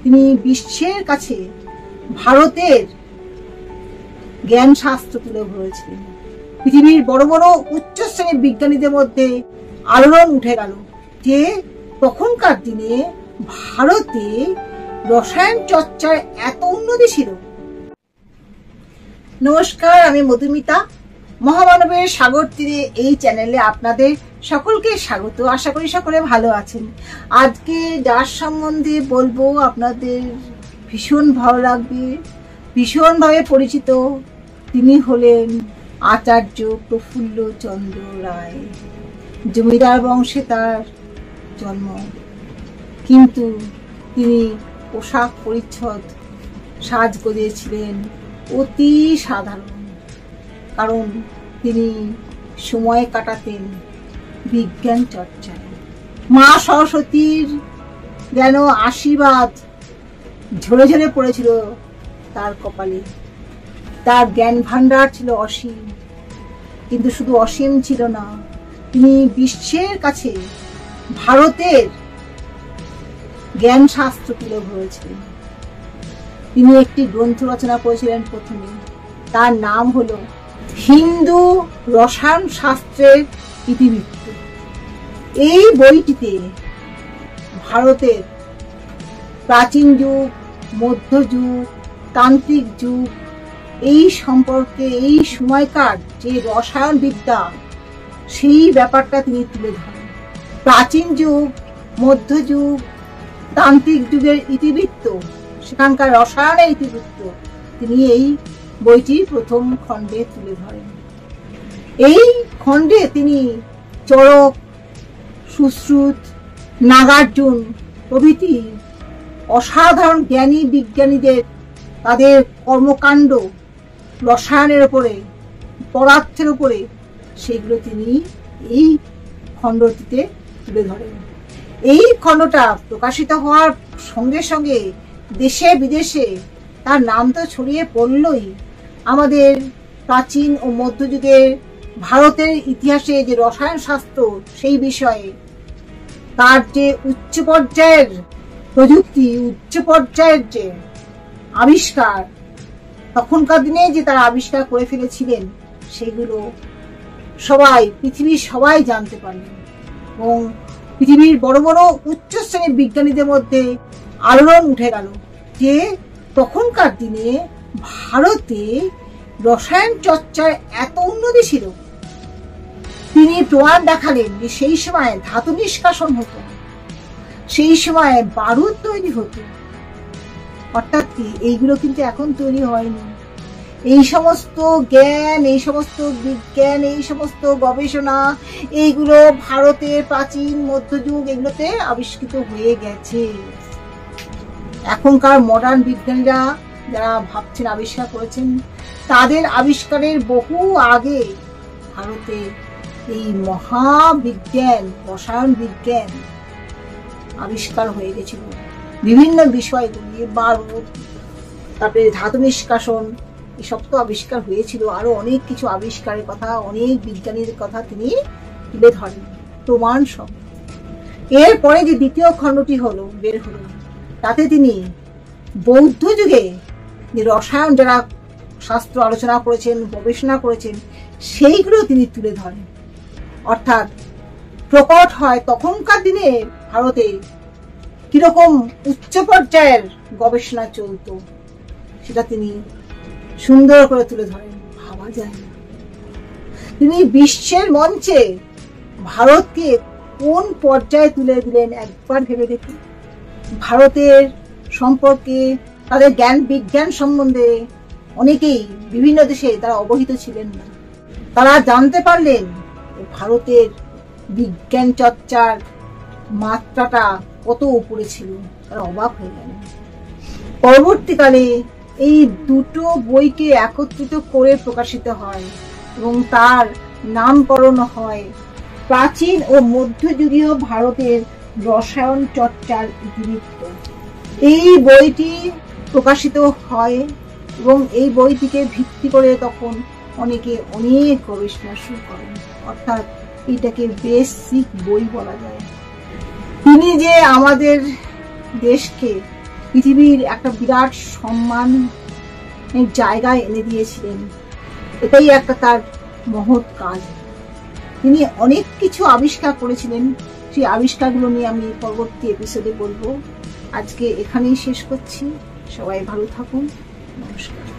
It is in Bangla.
তিনি বিশ্বের কাছে ভারতের জ্ঞান শাস্ত্র তুলে ধরেছিলেন। পৃথিবীর বড় বড় উচ্চ শ্রেণীর বিজ্ঞানীদের মধ্যে আলোড়ন উঠে গেল যে তখনকার দিনে ভারতে রসায়ন চর্চার এত উন্নতি ছিল। নমস্কার, আমি মধুমিতা। মহামানবের সাগর তীরে এই চ্যানেলে আপনাদের সকলকে স্বাগত। আশা করি সকলে ভালো আছেন। আজকে যার সম্বন্ধে বলবো আপনাদের ভীষণ ভালো লাগবে, ভীষণভাবে পরিচিত। তিনি হলেন আচার্য প্রফুল্ল চন্দ্র রায়। জমিদার বংশে তার জন্ম, কিন্তু তিনি পোশাক পরিচ্ছদ সাজ গজিয়েছিলেন অতি সাধারণ, কারণ তিনি সময় কাটাতেন বিজ্ঞান চর্চায়। মা সরস্বতীর যেন আশীর্বাদ ঝরে ঝরে পড়েছিল তার কপালে। তার জ্ঞান ভান্ডার ছিল অসীম, কিন্তু শুধু অসীম ছিল না, তিনি বিশ্বের কাছে ভারতের জ্ঞান শাস্ত্র তুলে ধরেছিলেন। তিনি একটি গ্রন্থ রচনা করেছিলেন প্রথমে, তার নাম হলো হিন্দু রসায়ন শাস্ত্রের ইতিবৃত্ত। এই বইটিতে ভারতের প্রাচীন যুগ, মধ্যযুগ, তান্ত্রিক যুগ এই সম্পর্কে, এই সময়কার যে রসায়ন বিদ্যা, সেই ব্যাপারটা তিনি তুলে ধরেন। প্রাচীন যুগ, মধ্যযুগ, তান্ত্রিক যুগের ইতিবৃত্ত, সেখানকার রসায়নের ইতিবৃত্ত তিনি এই বইটির প্রথম খণ্ডে তুলে ধরেন। এই খণ্ডে তিনি চরক, সুশ্রুত, নাগার্জুন প্রভৃতি অসাধারণ জ্ঞানী বিজ্ঞানীদের তাদের কর্মকাণ্ড রসায়নের উপরে, পদার্থের উপরে, সেগুলো তিনি এই খণ্ডটিতে তুলে ধরেন। এই খণ্ডটা প্রকাশিত হওয়ার সঙ্গে সঙ্গে দেশে বিদেশে তার নাম তো ছড়িয়ে পড়লই। আমাদের প্রাচীন ও মধ্যযুগের ভারতের ইতিহাসে যে রসায়ন শাস্ত্র, সেই বিষয়ে তার যে উচ্চ পর্যায়ের প্রযুক্তি, উচ্চ পর্যায়ের যে আবিষ্কার, তখনকার দিনে যে তারা আবিষ্কার করে ফেলেছিলেন, সেগুলো সবাই, পৃথিবীর সবাই জানতে পারলেন। এবং পৃথিবীর বড় বড় উচ্চ শ্রেণীর বিজ্ঞানীদের মধ্যে আলোড়ন উঠে গেল যে তখনকার দিনে ভারতে রসায়ন চর্চার এত উন্নতি ছিল। তিনি প্রমাণ দেখালেন যে সেই সময় ধাতু নিষ্কাশন হতো, সেই সময় বারুদ তৈরি হতো। অর্থাৎ কি, এইগুলো কিন্তু এখন তৈরি হয়নি। এই সমস্ত জ্ঞান, এই সমস্ত বিজ্ঞান, এই সমস্ত গবেষণা, এইগুলো ভারতের প্রাচীন মধ্যযুগ এগুলোতে আবিষ্কৃত হয়ে গেছে। এখনকার মডার্ন বিজ্ঞানীরা যারা ভাবছেন, আবিষ্কার করেছেন, তাদের আবিষ্কারের বহু আগে ভারতে এই মহাবিজ্ঞান, রসায়ন বিজ্ঞান আবিষ্কার হয়ে গেছিল। বিভিন্ন বিষয়গুলি, বারুদ, তারপরে ধাতু নিষ্কাশন, এসব তো আবিষ্কার হয়েছিল। আরো অনেক কিছু আবিষ্কারের কথা, অনেক বিজ্ঞানীর কথা তিনি তুলে ধরেন, প্রমাণ সব। এরপরে যে দ্বিতীয় খণ্ডটি বের হলো, তাতে তিনি বৌদ্ধ যুগে যে রসায়ন যারা শাস্ত্র আলোচনা করেছেন, গবেষণা করেছেন, সেইগুলো তিনি তুলে ধরেন। অর্থাৎ প্রকট হয় তখনকার দিনে ভারতে কিরকম উচ্চ পর্যায়ের গবেষণা চলতো, সেটা তিনি সুন্দর করে তুলে ধরেন। ভাবা যায় না, তিনি বিশ্বের মঞ্চে ভারতকে কোন পর্যায়ে তুলে দিলেন, একবার ভেবে দেখুন। ভারতের সম্পর্কে, তাদের জ্ঞান বিজ্ঞান সম্বন্ধে অনেকেই বিভিন্ন দেশে তারা অবহিত ছিলেন না। তারা জানতে পারলেন ভারতের বিজ্ঞান চর্চার মাত্রাটা কত উপরে ছিল, তারা অবাক হয়ে গেলেন। পরবর্তীকালে এই দুটো বইকে একত্রিত করে প্রকাশিত হয় এবং তার নামকরণ হয় প্রাচীন ও মধ্যযুগীয় ভারতের রসায়ন চর্চার ইতিবৃত্ত। এই বইটি প্রকাশিত হয় এবং এই বইটিকে ভিত্তি করে তখন অনেকে অনেক গবেষণা শুরু করেন। অর্থাৎ এটাকে বেসিক বই বলা যায়। তিনি যে আমাদের দেশকে পৃথিবীর একটা বিরাট সম্মান জায়গায় এনে দিয়েছিলেন। এটাই একটা তার মহৎ কাজ। তিনি অনেক কিছু আবিষ্কার করেছিলেন, সেই আবিষ্কারগুলো নিয়ে আমি পরবর্তী এপিসোডে বলবো। আজকে এখানেই শেষ করছি। সবাই ভালো থাকুন। নমস্কার।